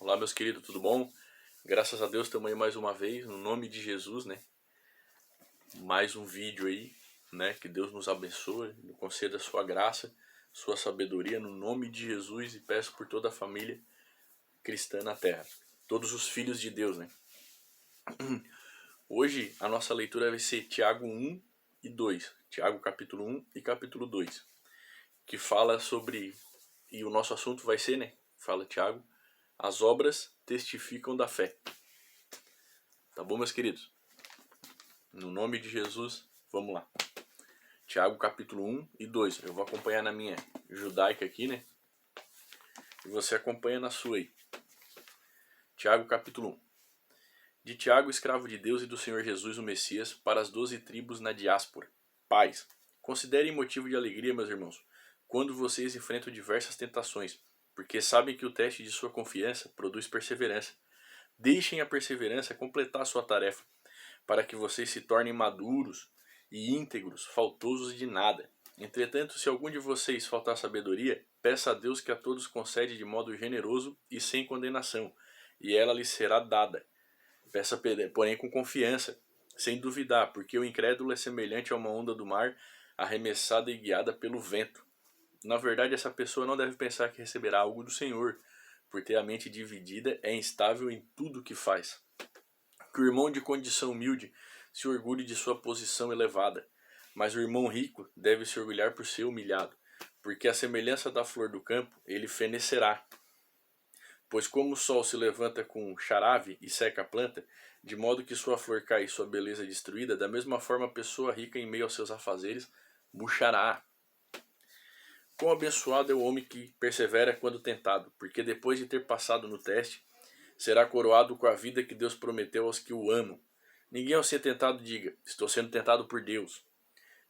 Olá, meus queridos, tudo bom? Graças a Deus estamos aí mais uma vez, no nome de Jesus, né? Mais um vídeo aí, né? Que Deus nos abençoe, nos conceda sua graça, sua sabedoria, no nome de Jesus, e peço por toda a família cristã na terra. Todos os filhos de Deus, né? Hoje a nossa leitura vai ser Tiago 1 e 2. Tiago capítulo 1 e capítulo 2. Que fala sobre, e o nosso assunto vai ser, né? Fala Tiago, as obras testificam da fé. Tá bom, meus queridos? No nome de Jesus, vamos lá. Tiago capítulo 1 e 2. Eu vou acompanhar na minha judaica aqui, né? E você acompanha na sua aí. Tiago capítulo 1. De Tiago, escravo de Deus e do Senhor Jesus, o Messias, para as 12 tribos na diáspora. Paz. Considerem motivo de alegria, meus irmãos, quando vocês enfrentam diversas tentações, porque sabem que o teste de sua confiança produz perseverança. Deixem a perseverança completar sua tarefa, para que vocês se tornem maduros e íntegros, faltosos de nada. Entretanto, se algum de vocês faltar sabedoria, peça a Deus que a todos concede de modo generoso e sem condenação, e ela lhe será dada. Peça, porém, com confiança, sem duvidar, porque o incrédulo é semelhante a uma onda do mar, arremessada e guiada pelo vento. Na verdade, essa pessoa não deve pensar que receberá algo do Senhor, por ter a mente dividida, é instável em tudo o que faz. Que o irmão de condição humilde se orgulhe de sua posição elevada, mas o irmão rico deve se orgulhar por ser humilhado, porque a semelhança da flor do campo ele fenecerá. Pois como o sol se levanta com charave e seca a planta, de modo que sua flor cai e sua beleza é destruída, da mesma forma a pessoa rica em meio aos seus afazeres murchará. Quão abençoado é o homem que persevera quando tentado, porque depois de ter passado no teste, será coroado com a vida que Deus prometeu aos que o amam. Ninguém ao ser tentado diga, estou sendo tentado por Deus.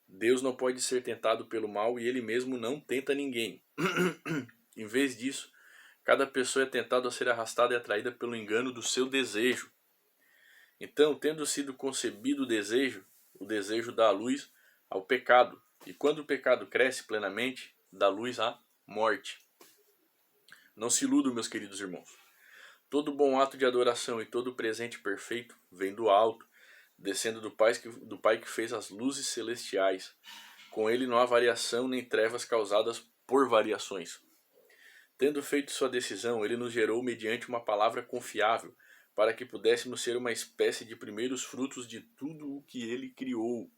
Deus não pode ser tentado pelo mal e ele mesmo não tenta ninguém. Em vez disso, cada pessoa é tentada a ser arrastada e atraída pelo engano do seu desejo. Então, tendo sido concebido o desejo dá luz ao pecado. E quando o pecado cresce plenamente, dá luz à morte. Não se iludam, meus queridos irmãos. Todo bom ato de adoração e todo presente perfeito vem do alto, descendo do Pai que fez as luzes celestiais. Com ele não há variação nem trevas causadas por variações. Tendo feito sua decisão, ele nos gerou mediante uma palavra confiável, para que pudéssemos ser uma espécie de primeiros frutos de tudo o que ele criou.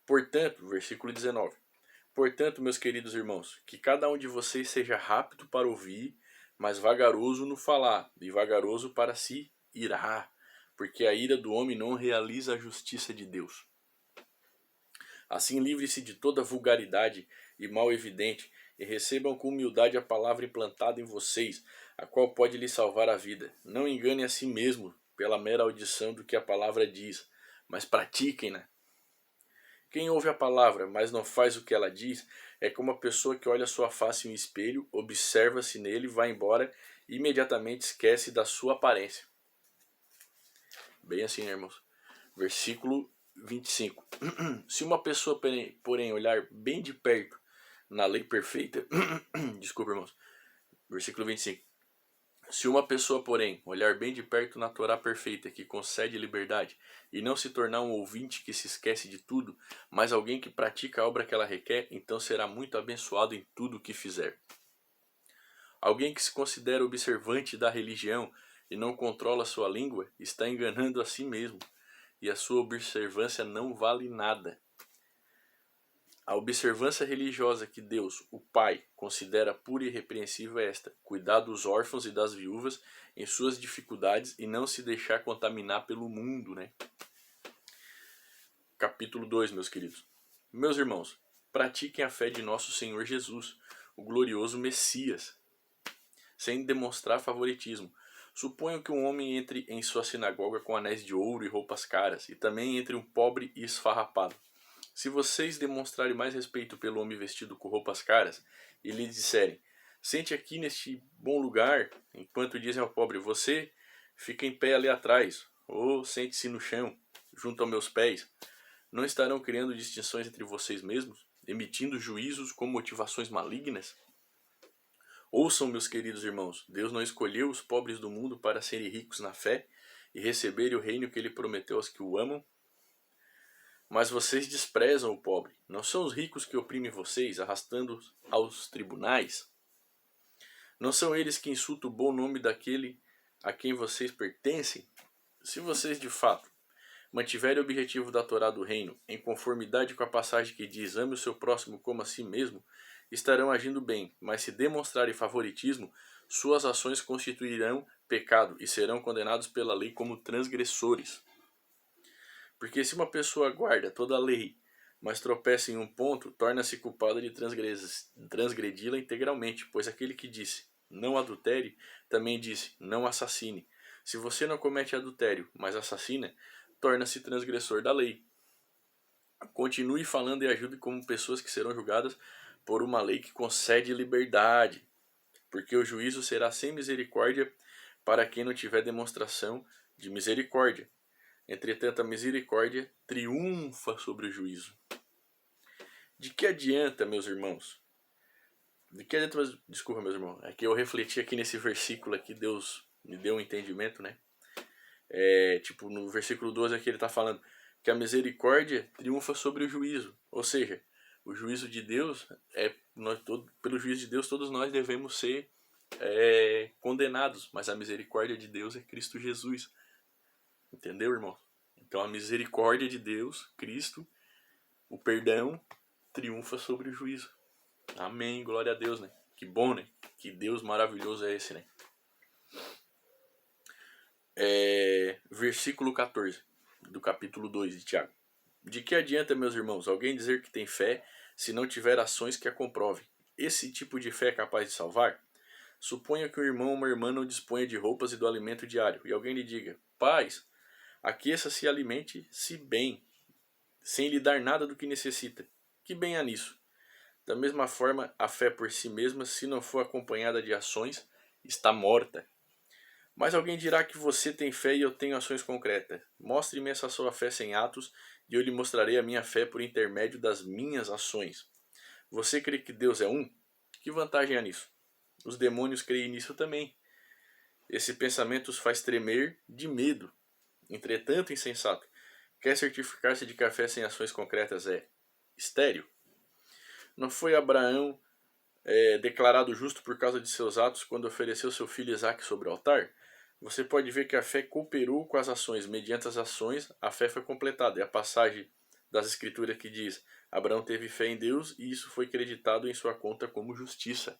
Portanto, versículo 19. Portanto, meus queridos irmãos, que cada um de vocês seja rápido para ouvir, mas vagaroso no falar, e vagaroso para se irar, porque a ira do homem não realiza a justiça de Deus. Assim livre-se de toda vulgaridade e mal evidente, e recebam com humildade a palavra implantada em vocês, a qual pode lhes salvar a vida. Não engane a si mesmo pela mera audição do que a palavra diz, mas pratiquem-na. Quem ouve a palavra, mas não faz o que ela diz, é como a pessoa que olha sua face em um espelho, observa-se nele, vai embora e imediatamente esquece da sua aparência. Bem assim, né, irmãos? Versículo 25. Se uma pessoa, porém, olhar bem de perto na lei perfeita... Desculpa, irmãos. Versículo 25. Se uma pessoa, porém, olhar bem de perto na Torá perfeita, que concede liberdade, e não se tornar um ouvinte que se esquece de tudo, mas alguém que pratica a obra que ela requer, então será muito abençoado em tudo o que fizer. Alguém que se considera observante da religião e não controla sua língua, está enganando a si mesmo, e a sua observância não vale nada. A observância religiosa que Deus, o Pai, considera pura e irrepreensível é esta: cuidar dos órfãos e das viúvas em suas dificuldades e não se deixar contaminar pelo mundo, né? Capítulo 2, meus queridos. Meus irmãos, pratiquem a fé de nosso Senhor Jesus, o glorioso Messias, sem demonstrar favoritismo. Suponham que um homem entre em sua sinagoga com anéis de ouro e roupas caras, e também entre um pobre e esfarrapado. Se vocês demonstrarem mais respeito pelo homem vestido com roupas caras e lhe disserem, sente aqui neste bom lugar, enquanto dizem ao pobre, você fica em pé ali atrás, ou sente-se no chão, junto aos meus pés, não estarão criando distinções entre vocês mesmos, emitindo juízos com motivações malignas? Ouçam, meus queridos irmãos, Deus não escolheu os pobres do mundo para serem ricos na fé e receberem o reino que ele prometeu aos que o amam. Mas vocês desprezam o pobre. Não são os ricos que oprimem vocês, arrastando-os aos tribunais? Não são eles que insultam o bom nome daquele a quem vocês pertencem? Se vocês de fato mantiverem o objetivo da Torá do reino, em conformidade com a passagem que diz ame o seu próximo como a si mesmo, estarão agindo bem, mas se demonstrarem favoritismo, suas ações constituirão pecado e serão condenados pela lei como transgressores. Porque se uma pessoa guarda toda a lei, mas tropeça em um ponto, torna-se culpada de transgredi-la integralmente, pois aquele que disse não adultere, também disse não assassine. Se você não comete adultério, mas assassina, torna-se transgressor da lei. Continue falando e ajude como pessoas que serão julgadas por uma lei que concede liberdade, porque o juízo será sem misericórdia para quem não tiver demonstração de misericórdia. Entretanto, a misericórdia triunfa sobre o juízo. De que adianta, meus irmãos? Desculpa, meus irmãos. É que eu refleti aqui nesse versículo aqui, Deus me deu um entendimento, né? Tipo, no versículo 12 aqui ele está falando que a misericórdia triunfa sobre o juízo. Ou seja, o juízo de Deus, pelo juízo de Deus, todos nós devemos ser condenados. Mas a misericórdia de Deus é Cristo Jesus. Entendeu, irmão? Então a misericórdia de Deus, Cristo, o perdão, triunfa sobre o juízo. Amém, glória a Deus, né? Que bom, né? Que Deus maravilhoso é esse, né? Versículo 14 do capítulo 2 de Tiago. De que adianta, meus irmãos, alguém dizer que tem fé se não tiver ações que a comprovem? Esse tipo de fé é capaz de salvar? Suponha que um irmão ou uma irmã não disponha de roupas e do alimento diário, e alguém lhe diga: paz, aqueça-se e alimente-se bem, sem lhe dar nada do que necessita. Que bem há nisso? Da mesma forma, a fé por si mesma, se não for acompanhada de ações, está morta. Mas alguém dirá que você tem fé e eu tenho ações concretas. Mostre-me essa sua fé sem atos, e eu lhe mostrarei a minha fé por intermédio das minhas ações. Você crê que Deus é um? Que vantagem há nisso? Os demônios creem nisso também. Esse pensamento os faz tremer de medo. Entretanto, insensato, quer certificar-se de que a fé sem ações concretas é estéril? Não foi Abraão declarado justo por causa de seus atos quando ofereceu seu filho Isaque sobre o altar? Você pode ver que a fé cooperou com as ações. Mediante as ações, a fé foi completada. É a passagem das Escrituras que diz: Abraão teve fé em Deus e isso foi creditado em sua conta como justiça.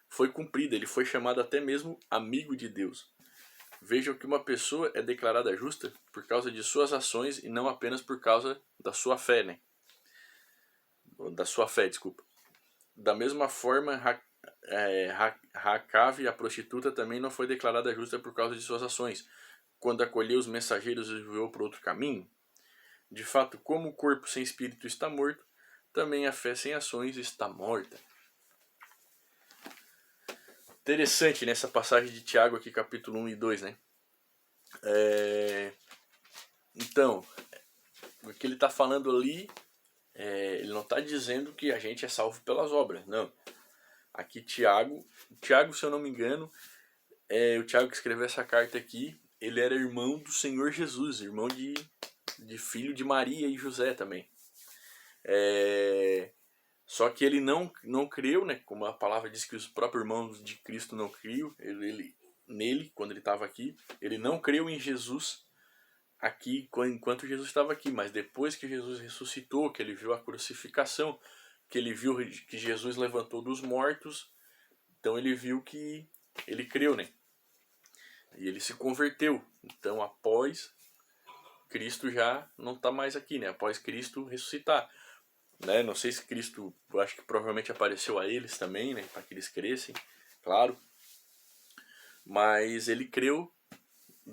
Foi cumprida, ele foi chamado até mesmo amigo de Deus. Vejam que uma pessoa é declarada justa por causa de suas ações e não apenas por causa da sua fé, né? Da sua fé, desculpa. Da mesma forma, Racave, a prostituta, também não foi declarada justa por causa de suas ações, quando acolheu os mensageiros e enviou por outro caminho. De fato, como o corpo sem espírito está morto, também a fé sem ações está morta. Interessante nessa passagem de Tiago aqui, capítulo 1 e 2, né? Então, o que ele está falando ali, ele não está dizendo que a gente é salvo pelas obras, não. Aqui Tiago, se eu não me engano, o Tiago que escreveu essa carta aqui, ele era irmão do Senhor Jesus, irmão de filho de Maria e José também. Só que ele não creu, né? Como a palavra diz que os próprios irmãos de Cristo não criam, nele, quando ele estava aqui, ele não creu em Jesus aqui enquanto Jesus estava aqui, mas depois que Jesus ressuscitou, que ele viu a crucificação, que ele viu que Jesus levantou dos mortos, então ele viu que ele creu, né? E ele se converteu. Então após Cristo já não está mais aqui, né? Após Cristo ressuscitar, né? Não sei se Cristo, eu acho que provavelmente apareceu a eles também, né? Para que eles crescem, claro. Mas ele creu.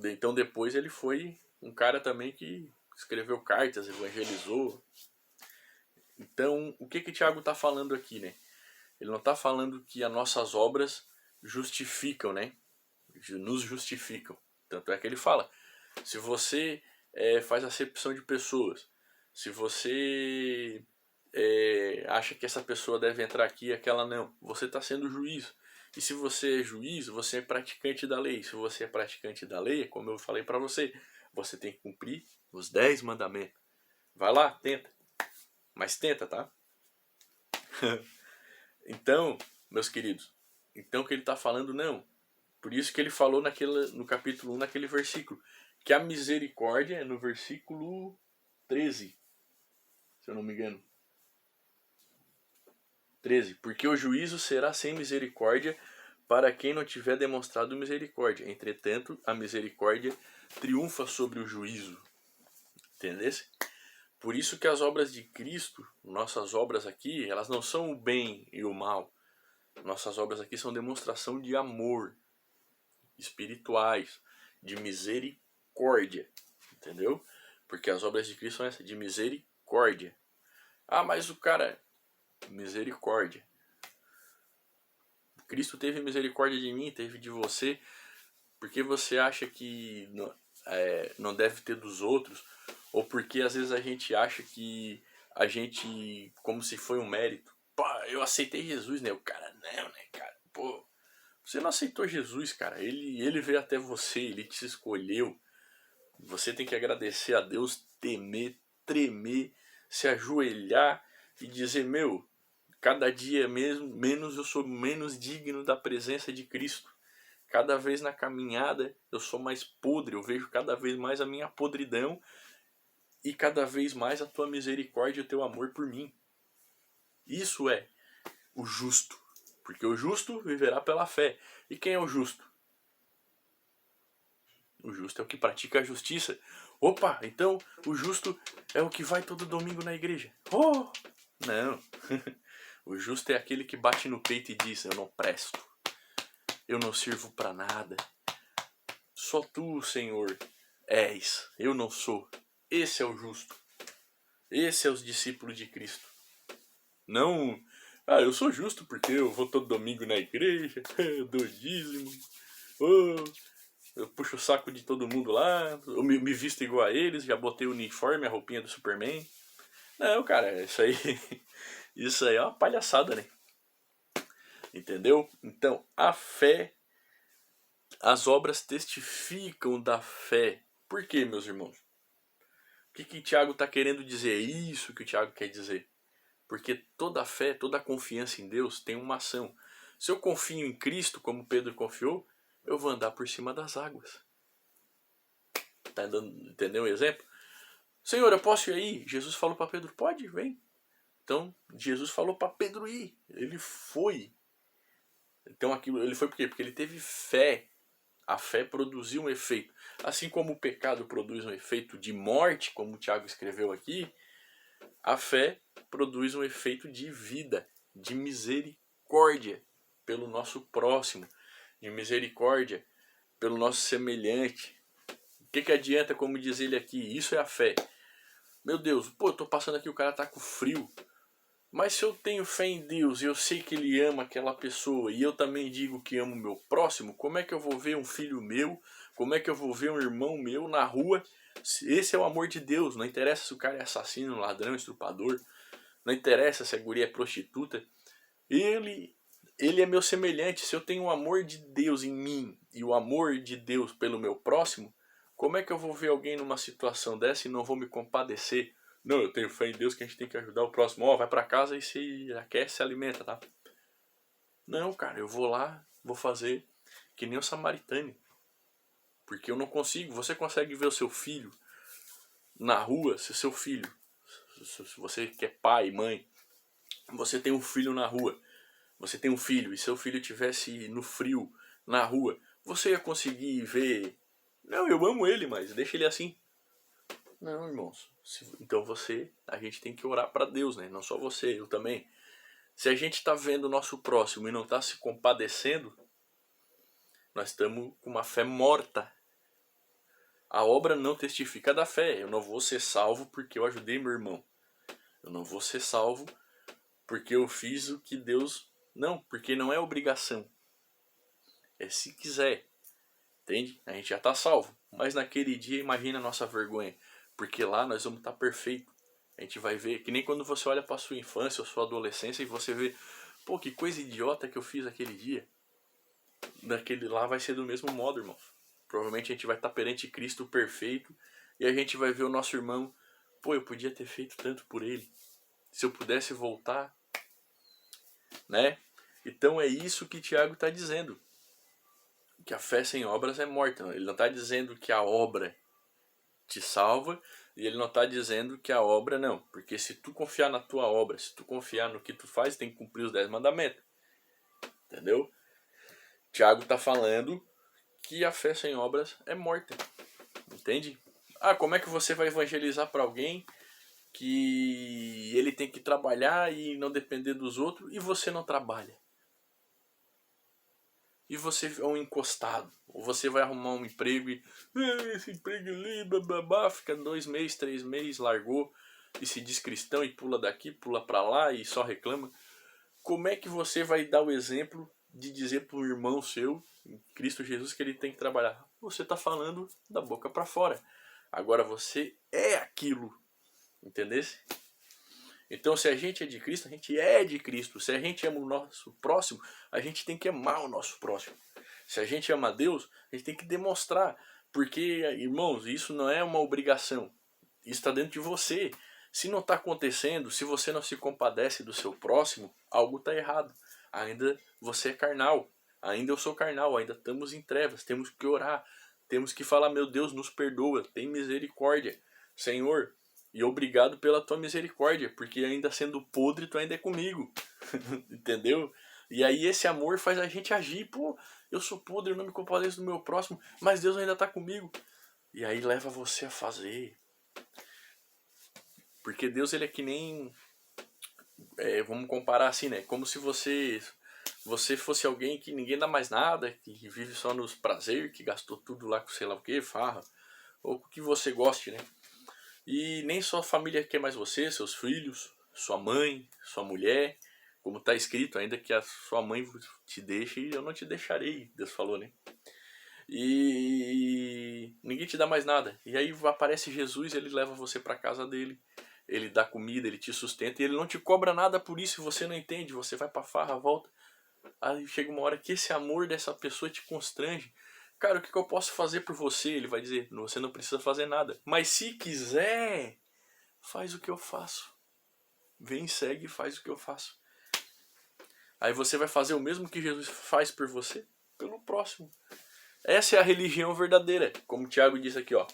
Então depois ele foi um cara também que escreveu cartas, evangelizou. Então, o que Tiago está falando aqui, né? Ele não está falando que as nossas obras justificam, né? Nos justificam. Tanto é que ele fala, se você faz acepção de pessoas, se você acha que essa pessoa deve entrar aqui e aquela não. Você está sendo juiz. E se você é juiz, você é praticante da lei. Se você é praticante da lei, como eu falei para você, você tem que cumprir os 10 mandamentos. Vai lá, tenta. Mas tenta, tá? Então, meus queridos, então o que ele está falando, não. Por isso que ele falou no capítulo 1, naquele versículo, que a misericórdia é no versículo 13, se eu não me engano. 13. Porque o juízo será sem misericórdia para quem não tiver demonstrado misericórdia. Entretanto, a misericórdia triunfa sobre o juízo. Entendesse? Por isso que as obras de Cristo, nossas obras aqui, elas não são o bem e o mal. Nossas obras aqui são demonstração de amor, espirituais, de misericórdia. Entendeu? Porque as obras de Cristo são essas, de misericórdia. Ah, mas o cara... Misericórdia. Cristo teve misericórdia de mim, teve de você, porque você acha que não deve ter dos outros, ou porque às vezes a gente acha que a gente, como se foi um mérito, pá, eu aceitei Jesus, né? O cara, não, né, cara? Pô, você não aceitou Jesus, cara. Ele veio até você, ele te escolheu. Você tem que agradecer a Deus, temer, tremer, se ajoelhar e dizer, meu, cada dia mesmo, menos eu sou menos digno da presença de Cristo. Cada vez na caminhada eu sou mais podre, eu vejo cada vez mais a minha podridão e cada vez mais a tua misericórdia e o teu amor por mim. Isso é o justo, porque o justo viverá pela fé. E quem é o justo? O justo é o que pratica a justiça. Opa, então o justo é o que vai todo domingo na igreja. Oh, não. O justo é aquele que bate no peito e diz, eu não presto. Eu não sirvo para nada. Só tu, Senhor, és. Eu não sou. Esse é o justo. Esse é os discípulos de Cristo. Não, eu sou justo porque eu vou todo domingo na igreja, eu dou dízimo, eu puxo o saco de todo mundo lá, eu me visto igual a eles, já botei o uniforme, a roupinha do Superman. Não, cara, isso aí é uma palhaçada, né? Entendeu? Então, a fé, as obras testificam da fé. Por quê, meus irmãos? O que Tiago está querendo dizer? É isso que o Tiago quer dizer. Porque toda fé, toda confiança em Deus tem uma ação. Se eu confio em Cristo, como Pedro confiou, eu vou andar por cima das águas. Tá dando, entendeu o exemplo? Senhor, eu posso ir aí? Jesus falou para Pedro, pode, vem. Então, Jesus falou para Pedro ir. Ele foi. Então, aquilo, ele foi por quê? Porque ele teve fé. A fé produziu um efeito. Assim como o pecado produz um efeito de morte, como o Tiago escreveu aqui, a fé produz um efeito de vida, de misericórdia pelo nosso próximo, de misericórdia pelo nosso semelhante. O que adianta, como diz ele aqui, isso é a fé. Meu Deus, pô, eu tô passando aqui, o cara tá com frio. Mas se eu tenho fé em Deus e eu sei que Ele ama aquela pessoa e eu também digo que amo o meu próximo, como é que eu vou ver um filho meu, como é que eu vou ver um irmão meu na rua? Esse é o amor de Deus, não interessa se o cara é assassino, ladrão, estrupador, não interessa se a guria é prostituta, ele é meu semelhante. Se eu tenho o amor de Deus em mim e o amor de Deus pelo meu próximo, como é que eu vou ver alguém numa situação dessa e não vou me compadecer? Não, eu tenho fé em Deus que a gente tem que ajudar o próximo. Ó, vai pra casa e se aquece, se alimenta, tá? Não, cara, eu vou lá, vou fazer que nem o samaritano. Porque eu não consigo. Você consegue ver o seu filho na rua, se seu filho, se você que é pai, mãe, você tem um filho na rua, você tem um filho e seu filho estivesse no frio, na rua, você ia conseguir ver, não, eu amo ele, mas deixa ele assim. Não, irmãos. Então a gente tem que orar para Deus, né? Não só você, eu também. Se a gente está vendo o nosso próximo e não está se compadecendo, nós estamos com uma fé morta. A obra não testifica da fé. Eu não vou ser salvo porque eu ajudei meu irmão. Eu não vou ser salvo porque eu fiz o que Deus... Não, porque não é obrigação. É se quiser. Entende? A gente já está salvo. Mas naquele dia, imagina a nossa vergonha. Porque lá nós vamos estar perfeitos. A gente vai ver, que nem quando você olha para sua infância ou sua adolescência e você vê, pô, que coisa idiota que eu fiz aquele dia. Daquele lá vai ser do mesmo modo, irmão. Provavelmente a gente vai estar perante Cristo perfeito e a gente vai ver o nosso irmão, pô, eu podia ter feito tanto por ele. Se eu pudesse voltar, né? Então é isso que Tiago está dizendo. Que a fé sem obras é morta. Ele não está dizendo que a obra te salva e ele não está dizendo que a obra não. Porque se tu confiar na tua obra, se tu confiar no que tu faz, tem que cumprir os 10 mandamentos. Entendeu? Tiago está falando que a fé sem obras é morta. Entende? Ah, como é que você vai evangelizar para alguém que ele tem que trabalhar e não depender dos outros e você não trabalha? E você é um encostado. Ou você vai arrumar um emprego e esse emprego ali, bababá, fica 2 meses, 3 meses, largou e se diz cristão e pula daqui, pula para lá e só reclama. Como é que você vai dar o exemplo de dizer para um irmão seu, em Cristo Jesus, que ele tem que trabalhar? Você está falando da boca para fora. Agora você é aquilo. Entendesse? Então, se a gente é de Cristo, a gente é de Cristo. Se a gente ama o nosso próximo, a gente tem que amar o nosso próximo. Se a gente ama a Deus, a gente tem que demonstrar. Porque, irmãos, isso não é uma obrigação. Isso está dentro de você. Se não está acontecendo, se você não se compadece do seu próximo, algo está errado. Ainda você é carnal. Ainda eu sou carnal. Ainda estamos em trevas. Temos que orar. Temos que falar, meu Deus, nos perdoa. Tem misericórdia. Senhor, e obrigado pela tua misericórdia, porque ainda sendo podre, tu ainda é comigo. Entendeu? E aí esse amor faz a gente agir. Pô, eu sou podre, eu não me compadeço do meu próximo, mas Deus ainda está comigo. E aí leva você a fazer. Porque Deus, ele é que nem... vamos comparar assim, né? Como se você fosse alguém que ninguém dá mais nada, que vive só nos prazeres, que gastou tudo lá com sei lá o que, farra. Ou o que você goste, né? E nem só a família quer mais você, seus filhos, sua mãe, sua mulher, como está escrito, ainda que a sua mãe te deixe, eu não te deixarei, Deus falou, né? E ninguém te dá mais nada. E aí aparece Jesus, ele leva você para casa dele, ele dá comida, ele te sustenta e ele não te cobra nada por isso, você não entende, você vai para farra, volta. Aí chega uma hora que esse amor dessa pessoa te constrange. Cara, o que eu posso fazer por você? Ele vai dizer, você não precisa fazer nada. Mas se quiser, faz o que eu faço. Vem, segue e faz o que eu faço. Aí você vai fazer o mesmo que Jesus faz por você, pelo próximo. Essa é a religião verdadeira. Como o Tiago disse aqui, ó.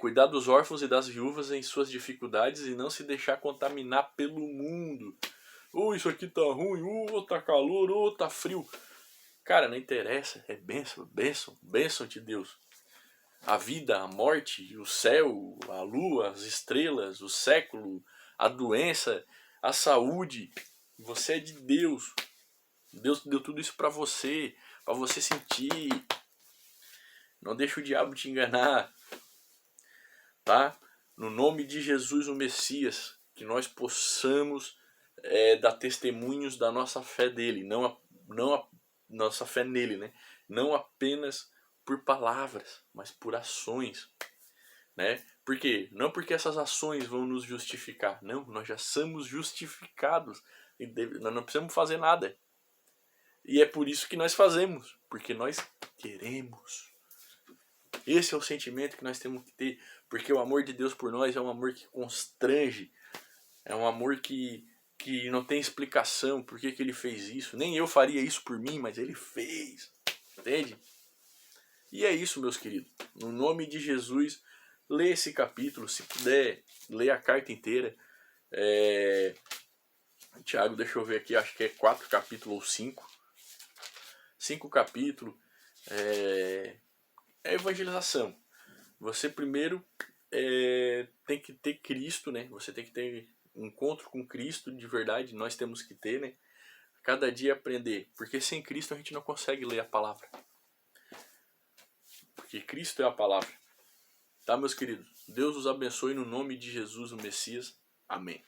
Cuidar dos órfãos e das viúvas em suas dificuldades e não se deixar contaminar pelo mundo. Isso aqui tá ruim, tá calor, tá frio. Cara, não interessa, é bênção, bênção, bênção de Deus. A vida, a morte, o céu, a lua, as estrelas, o século, a doença, a saúde. Você é de Deus. Deus deu tudo isso para você sentir. Não deixa o diabo te enganar. Tá? No nome de Jesus, o Messias, que nós possamos dar testemunhos da nossa fé dele, não a nossa fé nele, né? Não apenas por palavras, mas por ações, né? Por quê? Não porque essas ações vão nos justificar, não, nós já somos justificados e nós não precisamos fazer nada. E é por isso que nós fazemos, porque nós queremos. Esse é o sentimento que nós temos que ter, porque o amor de Deus por nós é um amor que constrange, é um amor que não tem explicação por que ele fez isso. Nem eu faria isso por mim, mas ele fez. Entende? E é isso, meus queridos. No nome de Jesus, lê esse capítulo. Se puder, lê a carta inteira. Tiago, deixa eu ver aqui, acho que é 4 capítulos ou 5. 5 capítulos. É evangelização. Você primeiro tem que ter Cristo, né? Você tem que ter um encontro com Cristo de verdade. Nós temos que ter, né? Cada dia aprender. Porque sem Cristo a gente não consegue ler a palavra. Porque Cristo é a palavra. Tá, meus queridos? Deus os abençoe no nome de Jesus, o Messias. Amém.